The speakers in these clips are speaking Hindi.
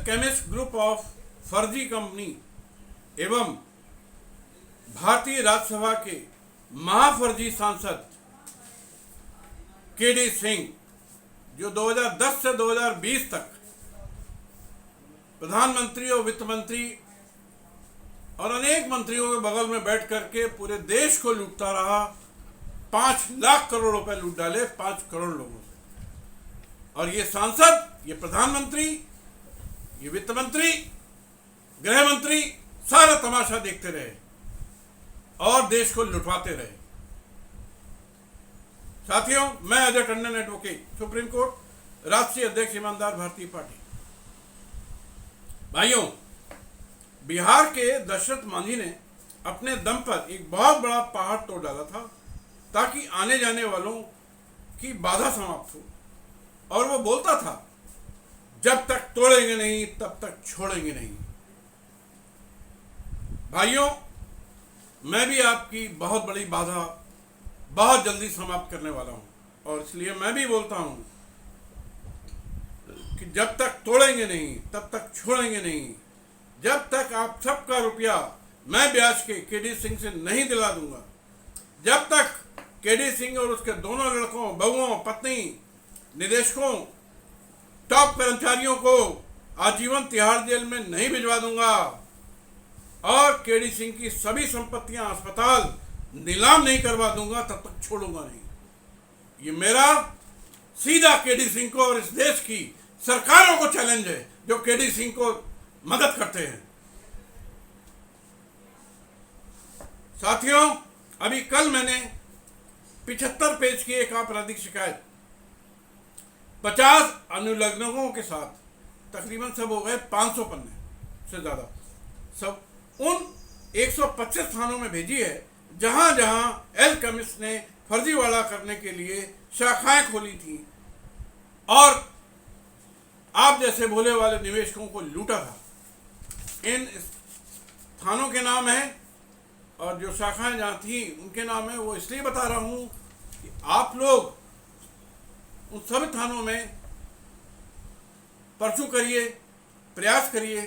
केमिस्ट ग्रुप ऑफ फर्जी कंपनी एवं भारतीय राज्यसभा के महाफर्जी सांसद केडी सिंह, जो 2010 से 2020 तक प्रधानमंत्री और वित्त मंत्री और अनेक मंत्रियों के बगल में बैठ करके पूरे देश को लूटता रहा। 5 लाख करोड़ रुपए लूट डाले 5 करोड़ लोगों से। और ये सांसद, ये प्रधानमंत्री, ये वित्त मंत्री, गृह मंत्री सारा तमाशा देखते रहे और देश को लुटवाते रहे। साथियों, मैं Ajay Tandon advocate, supreme court, राष्ट्रीय अध्यक्ष ईमानदार भारतीय पार्टी। भाइयों, बिहार के दशरथ मांझी ने अपने दम पर एक बहुत बड़ा पहाड़ तोड़ डाला था ताकि आने जाने वालों की बाधा समाप्त हो। और वो बोलता था, जब तक तोड़ेंगे नहीं तब तक छोड़ेंगे नहीं। भाइयों, मैं भी आपकी बहुत बड़ी बाधा बहुत जल्दी समाप्त करने वाला हूं और इसलिए मैं भी बोलता हूं कि जब तक तोड़ेंगे नहीं तब तक छोड़ेंगे नहीं। जब तक आप सबका रुपया मैं ब्याज के केडी सिंह से नहीं दिला दूंगा, जब तक केडी सिंह और उसके दोनों लड़कों, बहुओं, पत्नी, निदेशकों, टॉप कर्मचारियों को आजीवन तिहाड़ जेल में नहीं भिजवा दूंगा और केडी सिंह की सभी संपत्तियां, अस्पताल नीलाम नहीं करवा दूंगा, तब तक छोड़ूंगा नहीं। ये मेरा सीधा केडी सिंह को और इस देश की सरकारों को चैलेंज है जो केडी सिंह को मदद करते हैं। साथियों, अभी कल मैंने 75 पेज की एक आपराधिक शिकायत 50 अनुलग्नकों के साथ, तकरीबन सब हो गए 500 पन्ने से ज़्यादा, सब उन 125 थानों में भेजी है जहां जहां एल केमिस्ट ने फर्जीवाड़ा करने के लिए शाखाएं खोली थी और आप जैसे भोले वाले निवेशकों को लूटा था। इन थानों के नाम है और जो शाखाएं जहां थी उनके नाम है। वो इसलिए बता रहा हूं कि आप लोग उन सभी थानों में परचू करिए, प्रयास करिए,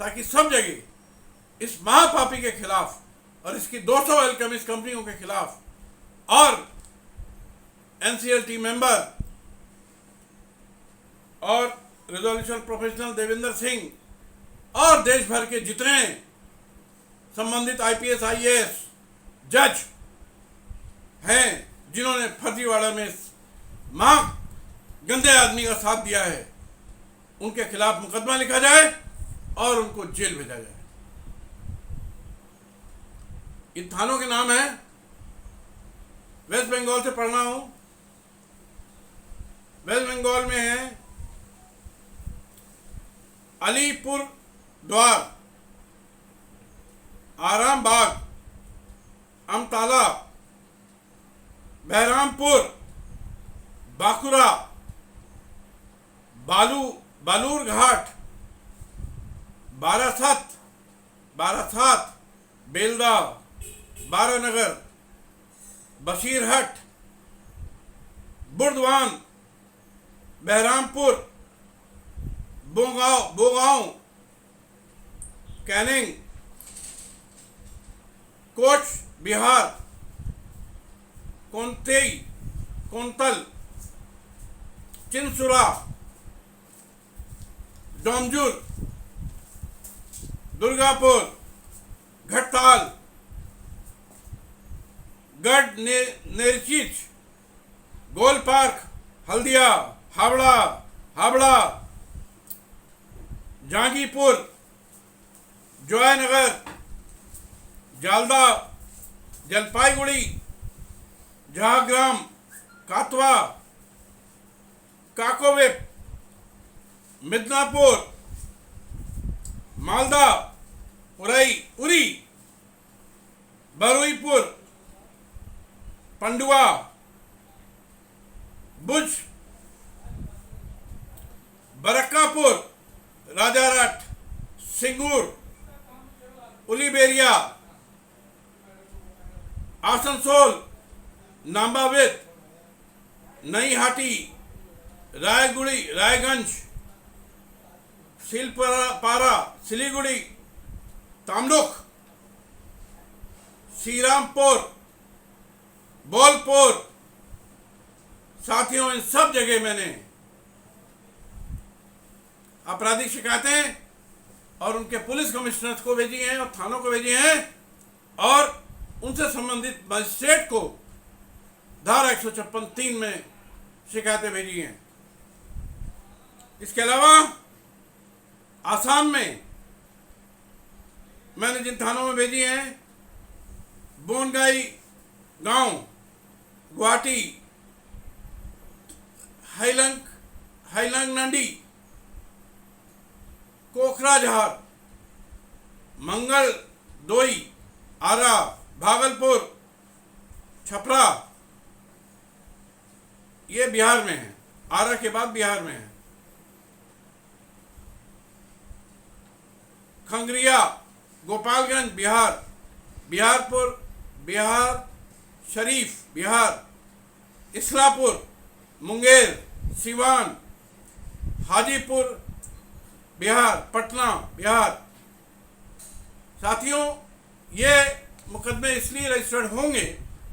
ताकि सब जगह इस महापापी के खिलाफ और इसकी 200 एल केमिस्ट कंपनियों के खिलाफ और एनसीएलटी मेंबर और रेजोल्यूशन प्रोफेशनल देवेंद्र सिंह और देश भर के जितने संबंधित आईपीएस, आईएएस, जज हैं जिन्होंने फर्जीवाड़ा में गंदे आदमी का साथ दिया है, उनके खिलाफ मुकदमा लिखा जाए और उनको जेल भेजा जाए। इन थानों के नाम है, वेस्ट बंगाल से पढ़ना हूं, वेस्ट बंगाल में है अलीपुर द्वार, आरामबाग, अमताला, बहरामपुर, बांकुरा, बालूरघाट, बारासात, बेलदा, बारानगर, बशीरहट, बुर्दवान, बहरामपुर, बोगांव, कैनिंग, कोच बिहार, कोंतल, चिंसुरा, डोमजुर, दुर्गापुर, घटताल, गढ़ नेरचिच, गोल पार्क, हल्दिया, हावड़ा, जहांगीरपुर, जयनगर, जालदा, जलपाईगुड़ी, झाग्राम, कातवा, काकोविप, मिदनापुर, मालदा, उरी, बरुईपुर, पंडुआ, भुज, बरक्कापुर, राजारट, सिंगूर, उलीबेरिया, आसनसोल, नाम्बावित, नईहाटी, रायगंज, सिलपारा, सिलीगुड़ी, तामलुक, श्रीरामपुर, बोलपुर, साथियों इन सब जगह मैंने आपराधिक शिकायतें और उनके पुलिस कमिश्नर्स को भेजी हैं और थानों को भेजी हैं और उनसे संबंधित मजिस्ट्रेट को धारा 156(3) में शिकायतें भेजी हैं। इसके अलावा आसाम में मैंने जिन थानों में भेजी हैं, बोनगाई गांव, गुवाहाटी, हाईलंगनंडी, कोकराझार, मंगल दोई, आरा, भागलपुर, छपरा, ये बिहार में है। आरा के बाद बिहार में है। खंगरिया, गोपालगंज बिहार, बिहारपुर बिहार, शरीफ बिहार, इस्लापुर, मुंगेर, सिवान, हाजीपुर बिहार, पटना बिहार। साथियों ये मुकदमे इसलिए रजिस्टर्ड होंगे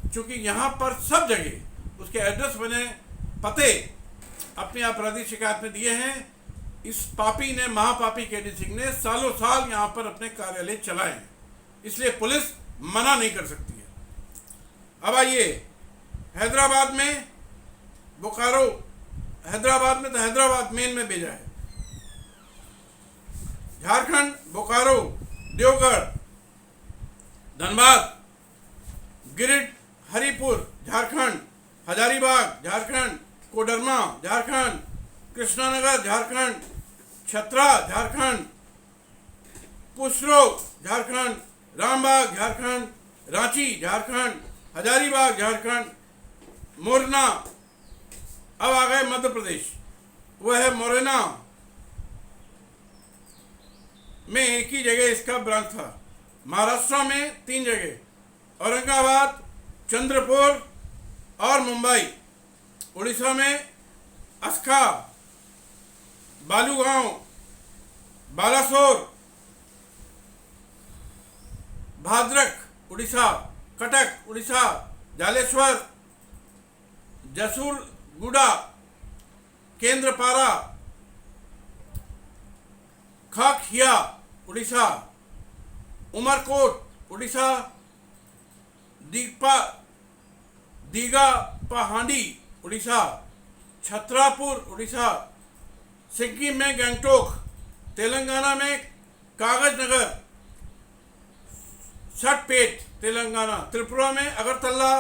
क्योंकि यहाँ पर सब जगह उसके एड्रेस बने पते अपनी आपराधिक शिकायत में दिए हैं। इस पापी ने, महापापी केडी सिंह ने सालों साल यहाँ पर अपने कार्यालय चलाए हैं, इसलिए पुलिस मना नहीं कर सकती है। अब आइए हैदराबाद में, बोकारो, हैदराबाद में तो हैदराबाद मेन में भेजा है, झारखंड, बोकारो, देवगढ़, धनबाद, गिरिडीह, हरिपुर झारखंड, हजारीबाग झारखंड, कोडरमा झारखंड, कृष्णानगर झारखंड, छतरा झारखंड, पुसरो झारखंड, रामबाग झारखंड, रांची झारखंड, हजारीबाग झारखंड, मोरना। अब आ गए मध्य प्रदेश, वह है मोरेना में एक ही जगह इसका ब्रांच था। महाराष्ट्र में 3 जगह, औरंगाबाद, चंद्रपुर और मुंबई। उड़ीसा में अस्का, बालूगांव, बालासोर, भाद्रक उड़ीसा, कटक उड़ीसा, जालेश्वर, जसूरगुड़ा, केंद्रपारा, खगड़िया उड़ीसा, उमरकोट उड़ीसा, दीघा पहाड़ी उड़ीसा, छतरापुर उड़ीसा, सिक्किम में गंगटोक, तेलंगाना में कागज नगर, सटपेट तेलंगाना, त्रिपुरा में अगरतला,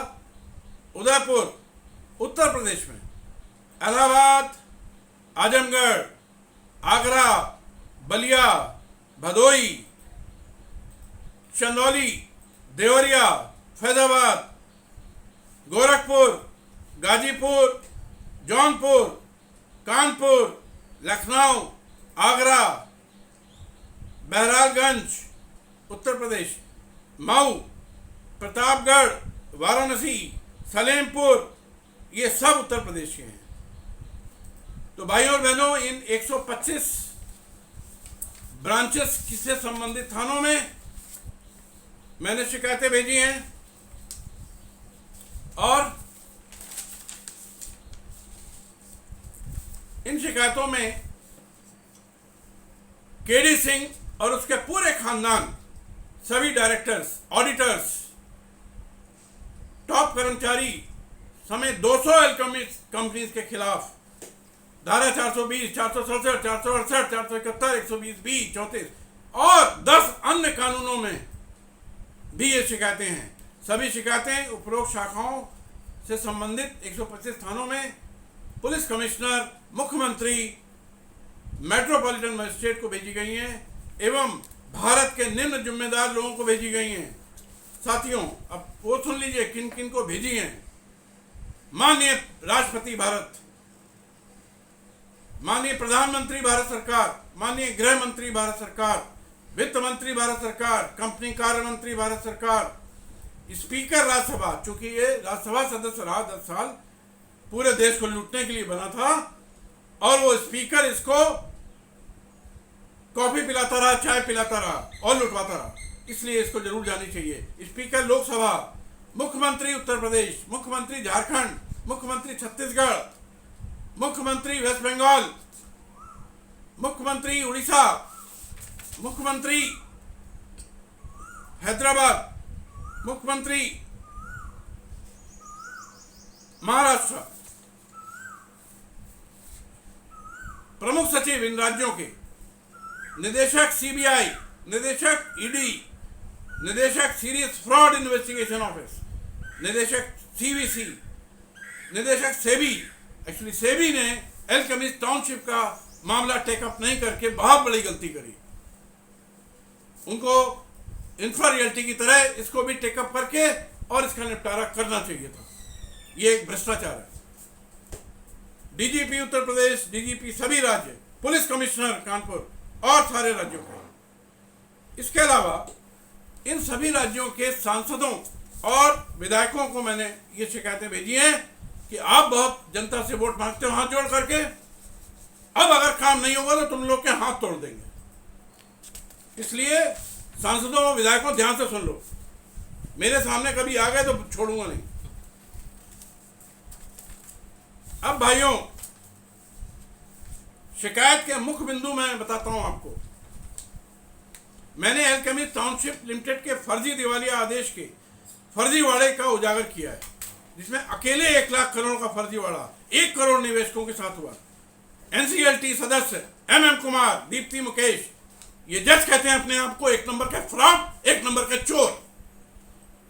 उदयपुर, उत्तर प्रदेश में इलाहाबाद, आजमगढ़, आगरा, बलिया, भदोई, चंदौली, देवरिया, फैजाबाद, गोरखपुर, गाजीपुर, जौनपुर, कानपुर, लखनऊ, आगरा, बहरालगंज उत्तर प्रदेश, मऊ, प्रतापगढ़, वाराणसी, सलेमपुर, ये सब उत्तर प्रदेश के हैं। तो भाइयों और बहनों, इन 125 ब्रांचेस से संबंधित थानों में मैंने शिकायतें भेजी हैं और इन शिकायतों में केडी सिंह और उसके पूरे खानदान, सभी डायरेक्टर्स, ऑडिटर्स, टॉप कर्मचारी समेत 200 ऑयल कंपनीज के खिलाफ धारा 420, 467, 468, 471, 120B, 34 और 10 अन्य कानूनों में भी ये शिकायतें हैं। सभी शिकायतें उपरोक्त शाखाओं से संबंधित 125 थानों में पुलिस कमिश्नर, मुख्यमंत्री, मेट्रोपॉलिटन मजिस्ट्रेट को भेजी गई हैं एवं भारत के निम्न जिम्मेदार लोगों को भेजी गई हैं। साथियों, अब वो सुन लीजिए किन किन को भेजी हैं। माननीय राष्ट्रपति भारत, माननीय प्रधानमंत्री भारत सरकार, माननीय गृह मंत्री भारत सरकार, वित्त मंत्री भारत सरकार, कंपनी कार्य मंत्री भारत सरकार, स्पीकर राज्यसभा, चूंकि ये राज्यसभा सदस्य रहा 10 साल, पूरे देश को लूटने के लिए बना था और वो स्पीकर इसको कॉफी पिलाता रहा, चाय पिलाता रहा और लुटवाता रहा। इसलिए इसको जरूर जानी चाहिए। स्पीकर लोकसभा, मुख्यमंत्री उत्तर प्रदेश, मुख्यमंत्री झारखंड, मुख्यमंत्री छत्तीसगढ़, मुख्यमंत्री वेस्ट बंगाल, मुख्यमंत्री उड़ीसा, मुख्यमंत्री हैदराबाद, मुख्यमंत्री महाराष्ट्र, प्रमुख सचिव इन राज्यों के, निदेशक सीबीआई, निदेशक ईडी, निदेशक सीरियस फ्रॉड इन्वेस्टिगेशन ऑफिस, निदेशक सीवीसी, निदेशक सेबी। एक्चुअली सेबी ने एल्केमिस्ट टाउनशिप का मामला टेकअप नहीं करके बहुत बड़ी गलती करी। उनको इंफ्रा रियल्टी की तरह इसको भी टेकअप करके और इसका निपटारा करना चाहिए था। ये एक भ्रष्टाचार है। डीजीपी उत्तर प्रदेश, डीजीपी सभी राज्य, पुलिस कमिश्नर कानपुर और सारे राज्यों के। इसके अलावा इन सभी राज्यों के सांसदों और विधायकों को मैंने ये शिकायतें भेजी हैं कि आप बहुत जनता से वोट मांगते हो हाथ जोड़ करके, अब अगर काम नहीं होगा तो तुम लोग के हाथ तोड़ देंगे। इसलिए सांसदों और विधायकों ध्यान से सुन लो, मेरे सामने कभी आ गए तो छोड़ूंगा नहीं। अब भाइयों, शिकायत के मुख्य बिंदु मैं बताता हूं आपको। मैंने एल्केमिस्ट टाउनशिप लिमिटेड के फर्जी दिवालिया आदेश के फर्जीवाड़े का उजागर किया है, जिसमें अकेले 1 लाख करोड़ का फर्जीवाड़ा 1 करोड़ निवेशकों के साथ हुआ। एनसीएलटी सदस्य MM कुमार, दीप्ति मुकेश, ये जज कहते हैं अपने आप को 1 नंबर के फ्रॉड, 1 नंबर के चोर।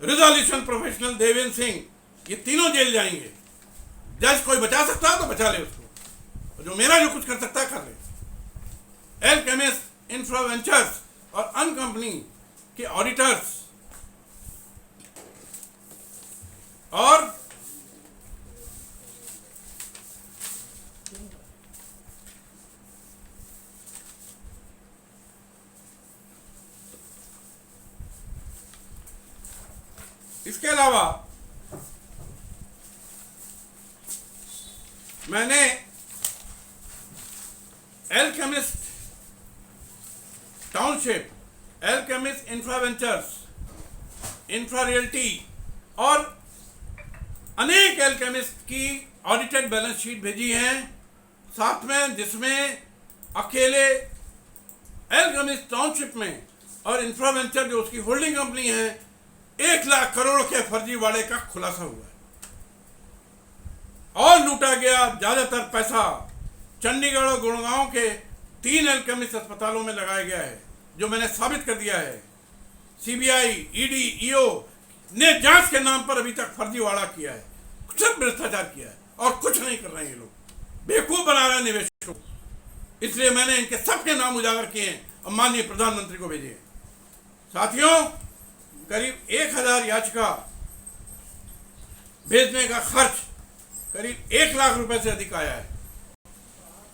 रिजोल्यूशन प्रोफेशनल देवेंद्र सिंह, ये तीनों जेल जाएंगे। जज कोई बचा सकता है तो बचा ले उसको, जो मेरा जो कुछ कर सकता है कर ले। एल्केमिस्ट इंफ्रा वेंचर्स और अन कंपनी के ऑडिटर्स और इसके अलावा मैंने alchemist township, alchemist infra ventures, infra realty और अनेक एल्केमिस्ट की ऑडिटेड बैलेंस शीट भेजी हैं साथ में, जिसमें अकेले एल्केमिस्ट टाउनशिप में और इंफ्रा वेंचर जो उसकी होल्डिंग कंपनी है 1 लाख करोड़ के फर्जीवाड़े का खुलासा हुआ है और लूटा गया ज्यादातर पैसा चंडीगढ़ और गुड़गांव के 3 एल्केमिस्ट अस्पतालों में लगाया गया है, जो मैंने साबित कर दिया है। सीबीआई, ईडी, ईओ ने जांच के नाम पर अभी तक फर्जीवाड़ा किया है, सिर्फ भ्रष्टाचार किया है और कुछ नहीं कर रहे हैं। ये लोग बेवकूफ बना रहे हैं निवेशकों। इसलिए मैंने इनके सबके नाम उजागर किए हैं और माननीय प्रधानमंत्री को भेजे। साथियों, करीब 1000 याचिका भेजने का खर्च करीब 1 लाख रुपए से अधिक आया है।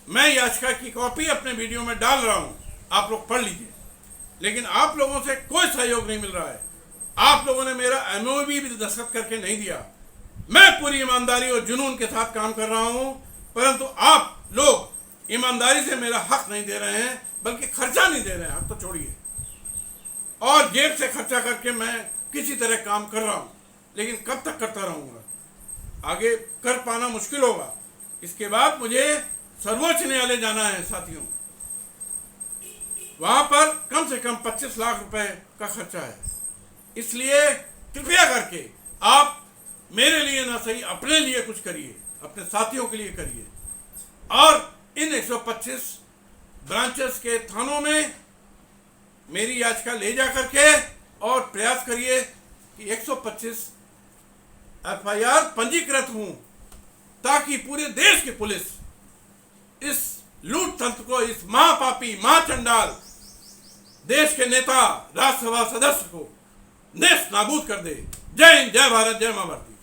मैं याचिका की कॉपी अपने वीडियो में डाल रहा हूं, आप लोग पढ़ लीजिए। लेकिन आप लोगों से कोई सहयोग नहीं मिल रहा है। आप लोगों ने मेरा MOU भी दस्तखत करके नहीं दिया। मैं पूरी ईमानदारी और जुनून के साथ काम कर रहा हूं, परंतु आप लोग ईमानदारी से मेरा हक नहीं दे रहे हैं, बल्कि खर्चा नहीं दे रहे हैं। हक तो छोड़िए, और जेब से खर्चा करके मैं किसी तरह काम कर रहा हूं, लेकिन कब तक करता रहूंगा? आगे कर पाना मुश्किल होगा। इसके बाद मुझे सर्वोच्च न्यायालय जाना है साथियों, वहां पर कम से कम 25 लाख रुपए का खर्चा है। इसलिए कृपया करके आप मेरे लिए ना सही अपने लिए कुछ करिए, अपने साथियों के लिए करिए, और इन 125 ब्रांचेस के थानों में मेरी याचिका ले जा करके और प्रयास करिए कि 125 FIR पंजीकृत हों, ताकि पूरे देश की पुलिस इस लूट तंत्र को, इस महापापी, महाचंडाल देश के नेता, राज्यसभा सदस्य को नेस्त नाबूद कर दे। जय हिंद, जय भारत, जय मां भारती।